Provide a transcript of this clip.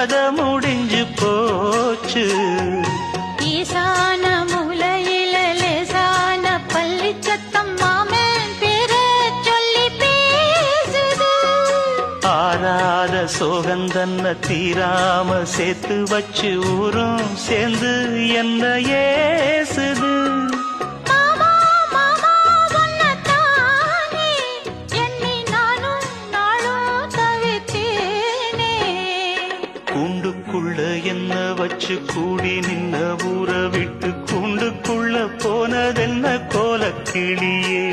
கதை முடிஞ்சு போச்சு. ஈசான மூலையில லேசான பள்ளி சத்தம் மாமன் பேர சொல்லி பேசுது. ஆறாத சோகந்தன்ன தீராம சேர்த்து வச்சு ஊரும் சேர்ந்து என்ன ஏசுது. கூண்டுக்குள்ள என்ன வச்சு கூடி நின்ன ஊரை விட்டு கூண்டுக்குள்ள போனதென்ன கோலக்கிளியே.